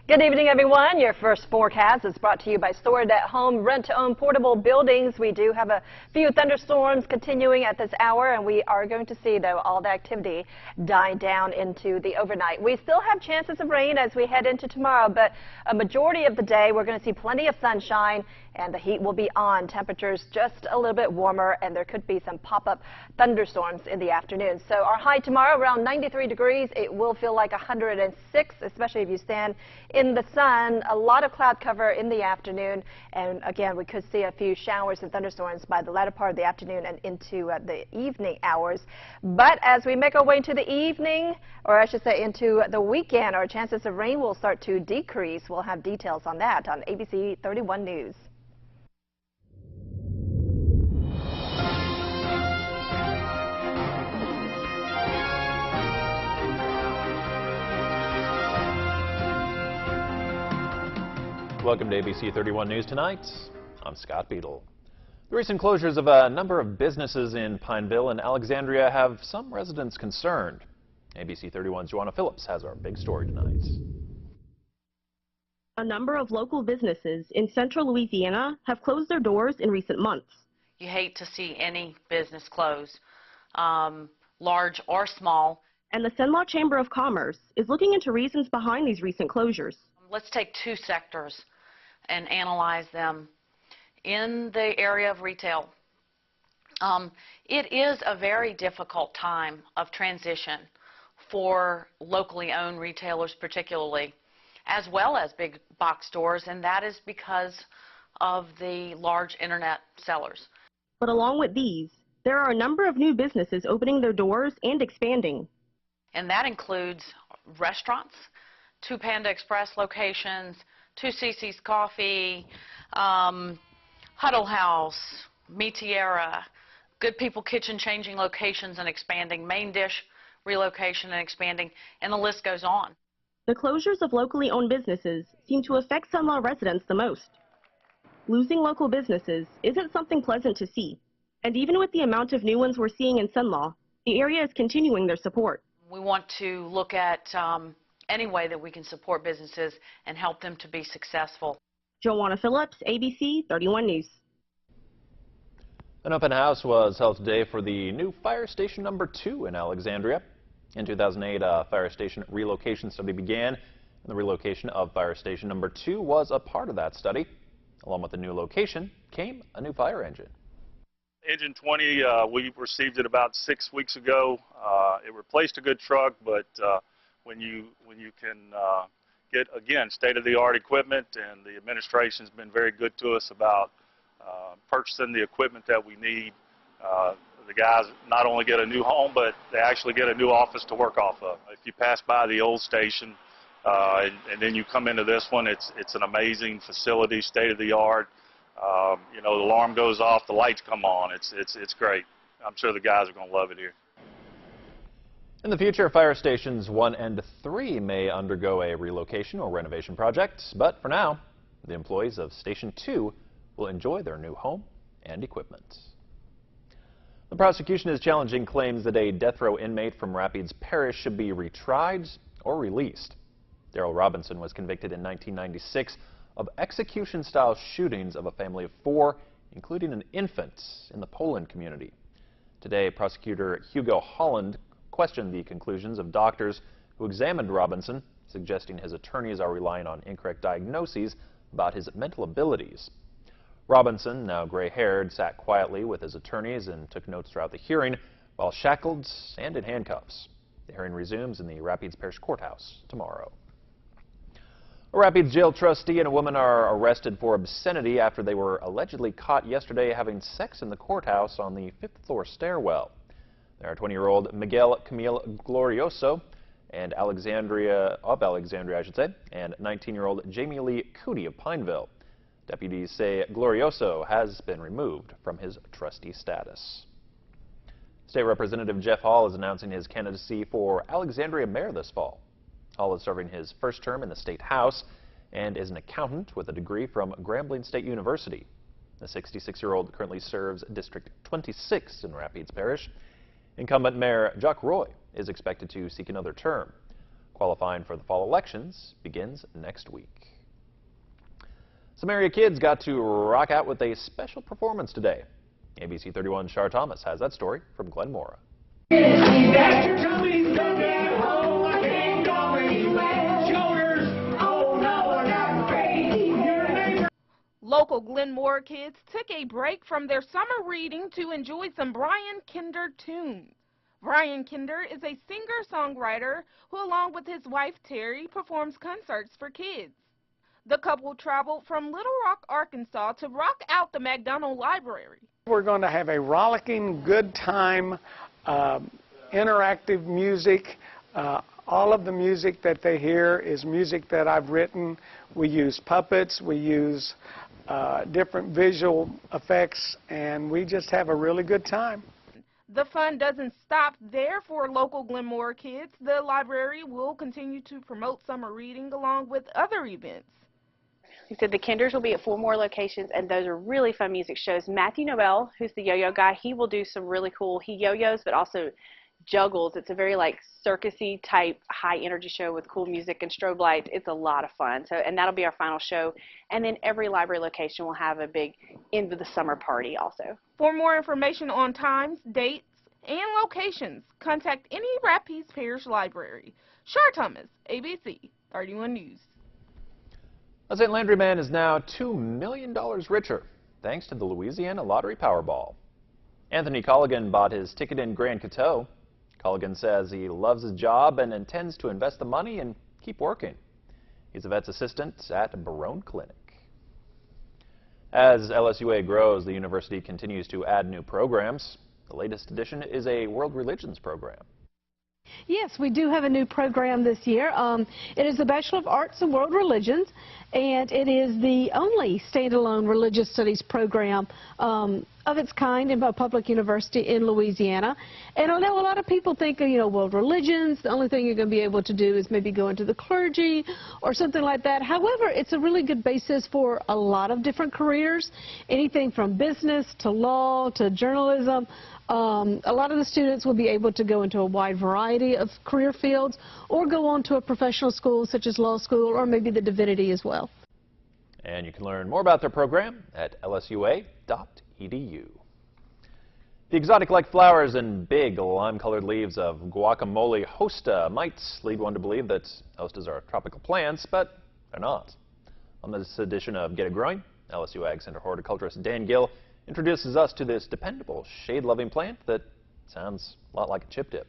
Good evening, everyone. Your first forecast is brought to you by Stored at Home Rent-to-Own Portable Buildings. We do have a few thunderstorms continuing at this hour, and we are going to see, though, all the activity die down into the overnight. We still have chances of rain as we head into tomorrow, but a majority of the day we're going to see plenty of sunshine, and the heat will be on. Temperatures just a little bit warmer, and there could be some pop-up thunderstorms in the afternoon. So our high tomorrow around 93 degrees. It will feel like 106, especially if you stand in the sun. A lot of cloud cover in the afternoon, and again, we could see a few showers and thunderstorms by the latter part of the afternoon and into the evening hours. But as we make our way into the evening, or I should say into the weekend, our chances of rain will start to decrease. We'll have details on that on ABC 31 News. Welcome to ABC 31 News Tonight. I'm Scott Beadle. The recent closures of a number of businesses in Pineville and Alexandria have some residents concerned. ABC 31's Joanna Phillips has our big story tonight. A number of local businesses in central Louisiana have closed their doors in recent months. You hate to see any business close, large or small. And the Cenla Chamber of Commerce is looking into reasons behind these recent closures. Let's take two sectors and analyze them. In the area of retail, it is a very difficult time of transition for locally owned retailers particularly, as well as big box stores, and that is because of the large internet sellers. But along with these, there are a number of new businesses opening their doors and expanding. And that includes restaurants, 2 Panda Express locations, 2 CC's Coffee, Huddle House, Mi Tierra, Good People Kitchen changing locations and expanding, Main Dish relocation and expanding, and the list goes on. The closures of locally owned businesses seem to affect Cenla residents the most. Losing local businesses isn't something pleasant to see, and even with the amount of new ones we're seeing in Cenla, the area is continuing their support. We want to look at any way that we can support businesses and help them to be successful. Joanna Phillips, ABC 31 News. An open house was held today for the new fire station number 2 in Alexandria. In 2008, a fire station relocation study began, and the relocation of fire station number 2 was a part of that study. Along with the new location came a new fire engine. Engine 20, we received it about 6 weeks ago. It replaced a good truck, but when you can get, again, state-of-the-art equipment, and the administration's been very good to us about purchasing the equipment that we need. The guys not only get a new home, but they actually get a new office to work off of. If you pass by the old station and then you come into this one, it's an amazing facility, state-of-the-art. You know, the alarm goes off, the lights come on. It's great. I'm sure the guys are going to love it here. In the future, fire stations 1 and 3 may undergo a relocation or renovation project, but for now, the employees of Station 2 will enjoy their new home and equipment. The prosecution is challenging claims that a death row inmate from Rapides Parish should be retried or released. Daryl Robinson was convicted in 1996 of execution-style shootings of a family of 4, including an infant, in the Poland community. Today, prosecutor Hugo Holland questioned the conclusions of doctors who examined Robinson, suggesting his attorneys are relying on incorrect diagnoses about his mental abilities. Robinson, now gray-haired, sat quietly with his attorneys and took notes throughout the hearing while shackled and in handcuffs. The hearing resumes in the Rapides Parish Courthouse tomorrow. A Rapides jail trustee and a woman are arrested for obscenity after they were allegedly caught yesterday having sex in the courthouse on the 5th floor stairwell. There are 20-year-old Miguel Camille Glorioso and Alexandria, and 19-year-old Jamie Lee Cootie of Pineville. Deputies say Glorioso has been removed from his trustee status. State Representative Jeff Hall is announcing his candidacy for Alexandria mayor this fall. Hall is serving his first term in the state house and is an accountant with a degree from Grambling State University. The 66-year-old currently serves District 26 in Rapides Parish. Incumbent Mayor Jacques Roy is expected to seek another term. Qualifying for the fall elections begins next week. Some area kids got to rock out with a special performance today. ABC31's Shar Thomas has that story from Glen Mora. Local Glen Mora kids took a break from their summer reading to enjoy some Brian Kinder tunes. Brian Kinder is a singer-songwriter who, along with his wife Terry, performs concerts for kids. The couple traveled from Little Rock, Arkansas to rock out the McDonald Library. We're going to have a rollicking, good time, interactive music. All of the music that they hear is music that I've written. We use puppets, we use different visual effects, and we just have a really good time. The fun doesn't stop there for local Glen Mora kids. The library will continue to promote summer reading along with other events. He said the Kinders will be at 4 more locations, and those are really fun music shows. Matthew Noel, who's the yo-yo guy, he will do some really cool, he yo-yos but also juggles. It's a very like circusy type high energy show with cool music and strobe lights. It's a lot of fun. And that'll be our final show. And then every library location will have a big end of the summer party also. For more information on times, dates, and locations, contact any Rapides Parish Library. Shar Thomas, ABC 31 News. A St. Landry man is now $2 million richer thanks to the Louisiana Lottery Powerball. Anthony Colligan bought his ticket in Grand Coteau. Colligan says he loves his job and intends to invest the money and keep working. He's a vet's assistant at Barone Clinic. As LSUA grows, the university continues to add new programs. The latest addition is a world religions program. Yes, we do have a new program this year. It is the Bachelor of Arts in World Religions, and it is the only standalone religious studies program of its kind in a public university in Louisiana. And I know a lot of people think, world religions, the only thing you're going to be able to do is maybe go into the clergy or something like that. However, it's a really good basis for a lot of different careers, anything from business to law to journalism. A lot of the students will be able to go into a wide variety of career fields or go on to a professional school such as law school or maybe the divinity as well. And you can learn more about their program at lsua.edu. The exotic-like flowers and big lime-colored leaves of guacamole hosta might lead one to believe that hostas are tropical plants, but they're not. On this edition of Get It Growing, LSU Ag Center horticulturist Dan Gill introduces us to this dependable shade-loving plant that sounds a lot like a chip dip.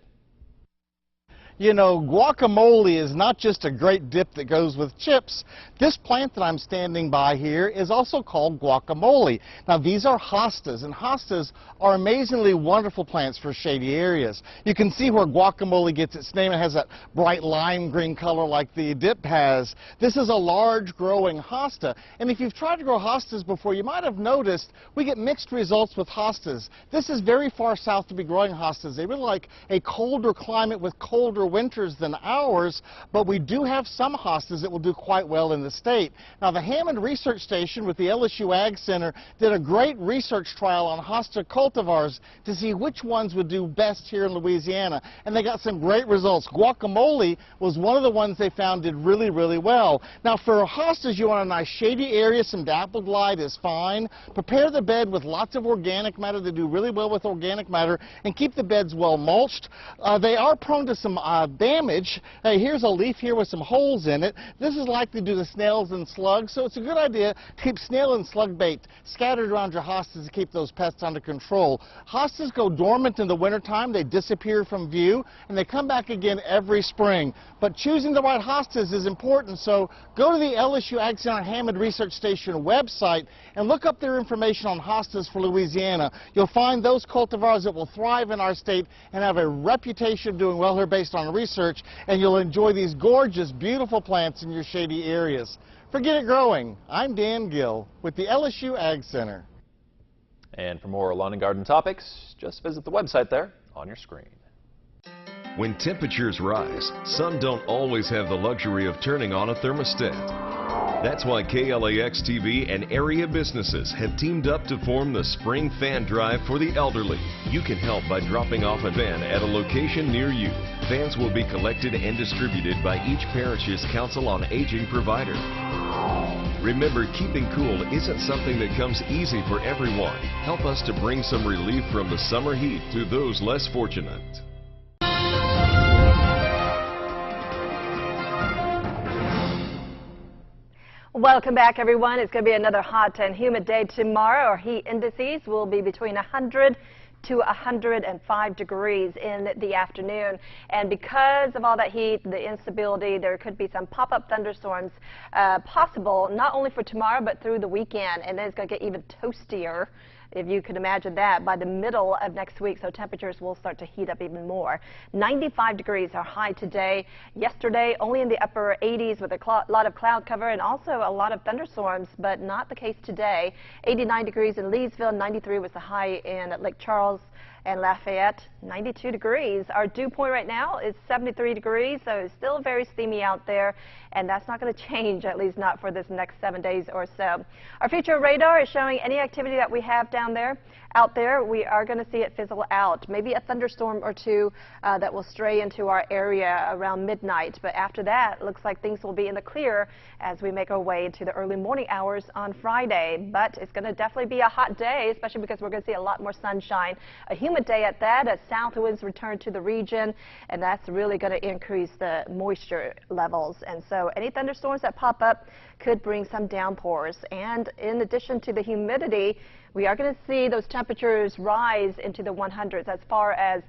You know, guacamole is not just a great dip that goes with chips. This plant that I'm standing by here is also called guacamole. Now, these are hostas, and hostas are amazingly wonderful plants for shady areas. You can see where guacamole gets its name. It has that bright lime green color like the dip has. This is a large growing hosta, and if you've tried to grow hostas before, you might have noticed we get mixed results with hostas. This is very far south to be growing hostas. They really like a colder climate with colder winters than ours, but we do have some hostas that will do quite well in the state. Now, the Hammond Research Station with the LSU Ag Center did a great research trial on hosta cultivars to see which ones would do best here in Louisiana, and they got some great results. Guacamole was one of the ones they found did really, really well. Now, for hostas, you want a nice shady area. Some dappled light is fine. Prepare the bed with lots of organic matter. They do really well with organic matter, and keep the beds well mulched. They are prone to some damage. Here's a leaf here with some holes in it. This is likely due to snails and slugs, so it's a good idea to keep snail and slug bait scattered around your hostas to keep those pests under control. Hostas go dormant in the wintertime. They disappear from view, and they come back again every spring. But choosing the right hostas is important, so go to the LSU Ag Center Hammond Research Station website and look up their information on hostas for Louisiana. You'll find those cultivars that will thrive in our state and have a reputation of doing well here based on research, and you'll enjoy these gorgeous, beautiful plants in your shady areas. For Get It Growing, I'm Dan Gill with the LSU Ag Center. And for more lawn and garden topics, just visit the website there on your screen. When temperatures rise, some don't always have the luxury of turning on a thermostat. That's why KLAX TV and area businesses have teamed up to form the Spring Fan Drive for the elderly. You can help by dropping off a fan at a location near you. Fans will be collected and distributed by each parish's Council on Aging provider. Remember, keeping cool isn't something that comes easy for everyone. Help us to bring some relief from the summer heat to those less fortunate. Welcome back, everyone. It's going to be another hot and humid day tomorrow. Our heat indices will be between 100 to 105 degrees in the afternoon. And because of all that heat, the instability, there could be some pop-up thunderstorms possible, not only for tomorrow, but through the weekend. And then it's going to get even toastier, if you can imagine that, by the middle of next week. So temperatures will start to heat up even more. 95 degrees are high today. Yesterday, only in the upper 80s with a lot of cloud cover and also a lot of thunderstorms, but not the case today. 89 degrees in Leesville, 93 was the high in Lake Charles and Lafayette. 92 degrees. Our dew point right now is 73 degrees, so it's still very steamy out there, and that's not going to change, at least not for this next 7 days or so. Our future radar is showing any activity that we have out there, we are going to see it fizzle out. Maybe a thunderstorm or two that will stray into our area around midnight, but after that, it looks like things will be in the clear as we make our way into the early morning hours on Friday. But it's going to definitely be a hot day, especially because we're going to see a lot more sunshine. A humid day at that, as south winds return to the region, and that's really going to increase the moisture levels. And so any thunderstorms that pop up could bring some downpours. And in addition to the humidity, we are going to see those temperatures rise into the 100s as far as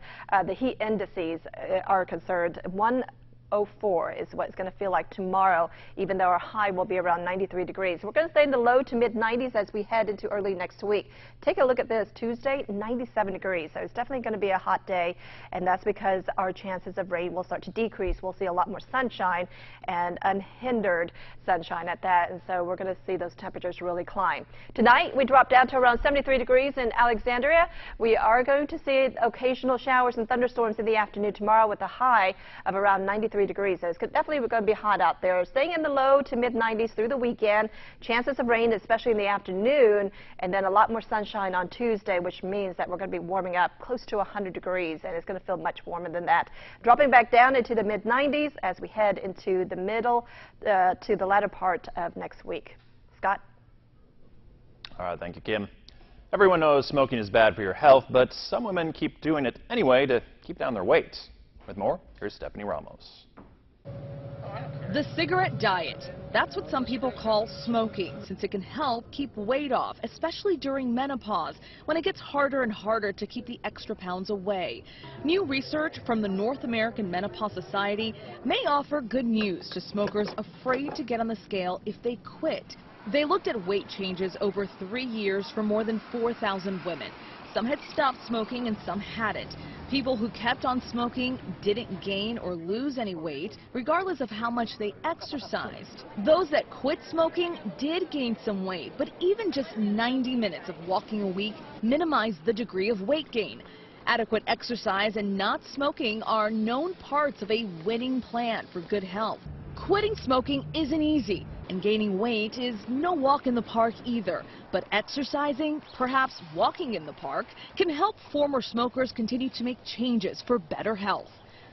the heat indices are concerned. 104 is what it's going to feel like tomorrow, even though our high will be around 93 degrees. We're going to stay in the low to mid 90s as we head into early next week. Take a look at this. Tuesday, 97 degrees. So it's definitely going to be a hot day, and that's because our chances of rain will start to decrease. We'll see a lot more sunshine and unhindered sunshine at that, and so we're going to see those temperatures really climb. Tonight, we drop down to around 73 degrees in Alexandria. We are going to see occasional showers and thunderstorms in the afternoon tomorrow with a high of around 93 degrees. So it's definitely going to be hot out there. Staying in the low to mid 90s through the weekend. Chances of rain, especially in the afternoon, and then a lot more sunshine on Tuesday, which means that we're going to be warming up close to 100 degrees, and it's going to feel much warmer than that. Dropping back down into the mid 90s as we head into the middle to the latter part of next week. Scott? All right, thank you, Kim. Everyone knows smoking is bad for your health, but some women keep doing it anyway to keep down their weight. With more, here's Stephanie Ramos. The cigarette diet. That's what some people call smoking, since it can help keep weight off, especially during menopause, when it gets harder and harder to keep the extra pounds away. New research from the North American Menopause Society may offer good news to smokers afraid to get on the scale if they quit. They looked at weight changes over 3 years for more than 4,000 women. Some had stopped smoking and some hadn't. People who kept on smoking didn't gain or lose any weight, regardless of how much they exercised. Those that quit smoking did gain some weight, but even just 90 minutes of walking a week minimized the degree of weight gain. Adequate exercise and not smoking are known parts of a winning plan for good health. Quitting smoking isn't easy, and gaining weight is no walk in the park either. But exercising, perhaps walking in the park, can help former smokers continue to make changes for better health.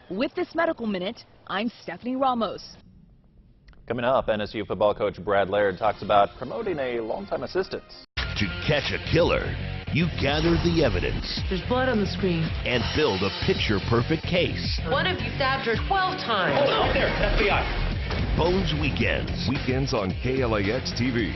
With this Medical Minute, I'm Stephanie Ramos. Coming up, NSU football coach Brad Laird talks about promoting a longtime assistant. To catch a killer, you gather the evidence. There's blood on the screen. And build a picture-perfect case. One of you stabbed her 12 times. Hold on, there, FBI. Bones Weekends. Weekends on KLAX TV.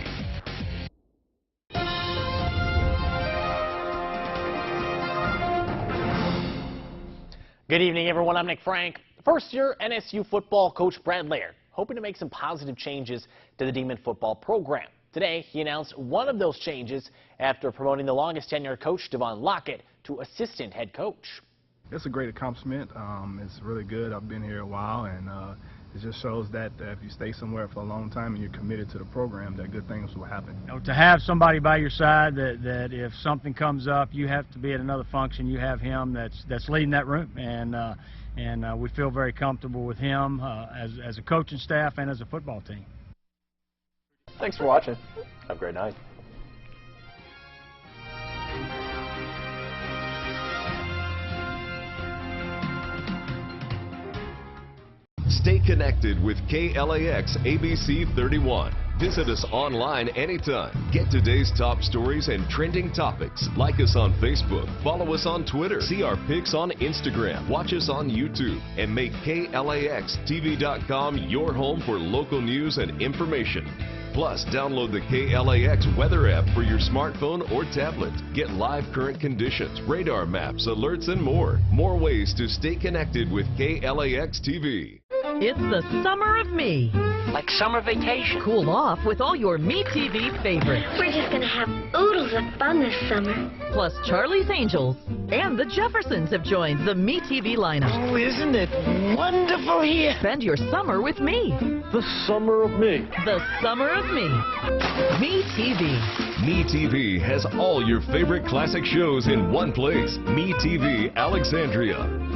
Good evening, everyone. I'm Nick Frank. First-year NSU football coach Brad Laird hoping to make some positive changes to the Demon football program. Today, he announced one of those changes after promoting the longest-tenured coach, Devon Lockett, to assistant head coach. It's a great accomplishment. It's really good. I've been here a while, and It just shows that if you stay somewhere for a long time and you're committed to the program, that good things will happen. You know, to have somebody by your side that if something comes up, you have to be at another function, you have him that's leading that room, and we feel very comfortable with him as a coaching staff and as a football team. Thanks for watching. Have a great night. Stay connected with KLAX ABC31. Visit us online anytime. Get today's top stories and trending topics. Like us on Facebook. Follow us on Twitter. See our pics on Instagram. Watch us on YouTube. And make KLAXTV.com your home for local news and information. Plus, download the KLAX weather app for your smartphone or tablet. Get live current conditions, radar maps, alerts, and more. More ways to stay connected with KLAX TV. It's the summer of me. Like summer vacation. Cool off with all your Me TV favorites. We're just gonna have oodles of fun this summer. Plus Charlie's Angels. And the Jeffersons have joined the Me TV lineup. Oh, isn't it wonderful here? Spend your summer with me. The summer of me. The summer of me. Me TV. Me TV has all your favorite classic shows in one place. Me TV Alexandria.